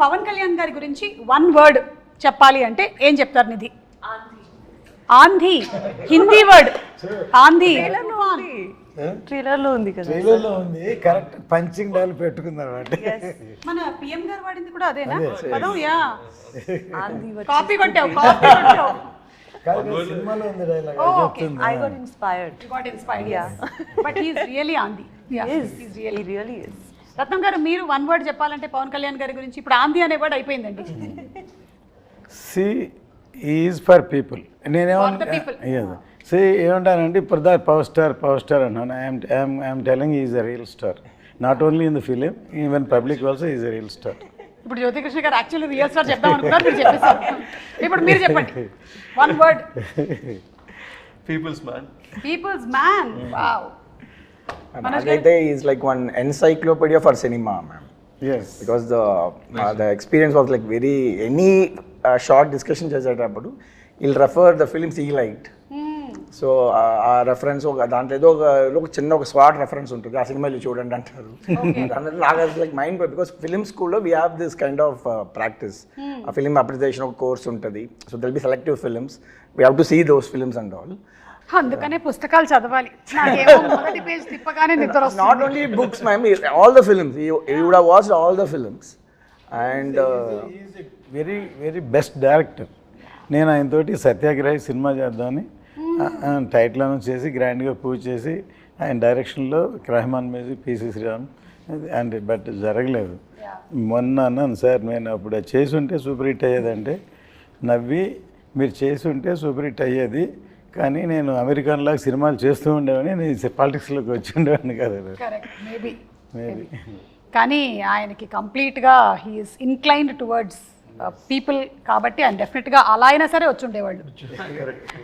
పవన్ కళ్యాణ్ గారి గురించి one word చెప్పాలి అంటే ఏం చెప్తారు నిధి? ఆంధీ, హిందీ వర్డ్ ఆంధీ. ట్రైలర్లో ఉంది కదా, ట్రైలర్లో ఉంది. కరెక్ట్ పంచింగ్ డైల్ పెట్టుకుందాం అంటే మన పిఎం గారు వాడింది కూడా అదేనా పదం? యా, ఆంధీ కాపీ కొట్టావు, కాపీ కొట్టావు. సినిమాలో ఉంది డైలాగ్ Oh, చెప్తుంది. I got inspired. You got inspired, yeah. But he is really Andhi. Yeah, He is. he's He really is. రత్నం గారు, మీరు వన్ వర్డ్ చెప్పాలంటే పవన్ కళ్యాణ్ గారి గురించి ఇప్పుడు ఆంధీ అనే వర్డ్ అయిపోయిందండి. She is for people. For the people. నేనేమన్నా సి ఏమంటానంటే ఇప్పుడు దా పవర్ స్టార్ అన్నాను. I'm telling is a real star. Not only in the film, even public also is a real star. ఇప్పుడు జ్యోతికృష్ణ గారు యాక్చువల్లీ రియల్ స్టార్ చెప్దాం అనుకున్నారు, మీరు చెప్పేశారు. ఇప్పుడు మీరు చెప్పండి one word. People's man. People's man. Wow. నాకైతే is like one encyclopedia for cinema ma'am. Yes. Because the experience was like very, any short discussion చేసేటప్పుడు he'll refer the films he liked. So ఆ reference దాంట్లో ఏదో ఒక చిన్న ఒక swat reference ఉంటుంది, ఆ సినిమాలు చూడండి అంటారు. దాంట్లో నాకు లైక్ మైండ్, బికాస్ ఫిలిం స్కూల్లో we have this kind of practice. ఆ ఫిలిం అప్రిసియేషన్ ఒక కోర్స్ ఉంటుంది. So they'll be selective films, we have to see those films and all. అందుకనే పుస్తకాలు చదవాలి. నాకేమో మొదటి పేజ్ తిప్పగానే నిద్ర వస్తుంది. Not only books, ma'am, all the films. You would have watched all the films. And is very very best director. నేను ఆయనతోటి Satyagrahi cinema చేద్దామని టైటిల్ అనౌన్స్ చేసి గ్రాండ్గా పూజ చేసి ఆయన డైరెక్షన్లో Rahman music, P C Sriram and but జరగలేదు. మొన్న అన్నాను సార్, నేను అప్పుడు అది చేసి ఉంటే సూపర్ హిట్ అయ్యేదంటే నవ్వి, మీరు చేసి ఉంటే సూపర్ హిట్ అయ్యేది, కానీ నేను అమెరికన్లాగా సినిమాలు చేస్తూ ఉండేవాడిని, నేను పాలిటిక్స్లోకి వచ్చి ఉండేవాడిని కదా. Correct, maybe. మేబీ కానీ ఆయనకి కంప్లీట్గా హీఈస్ ఇన్క్లైన్డ్ టువర్డ్స్ పీపుల్ కాబట్టి ఆయన డెఫినెట్గా అలా అయినా సరే వచ్చి ఉండేవాళ్ళు.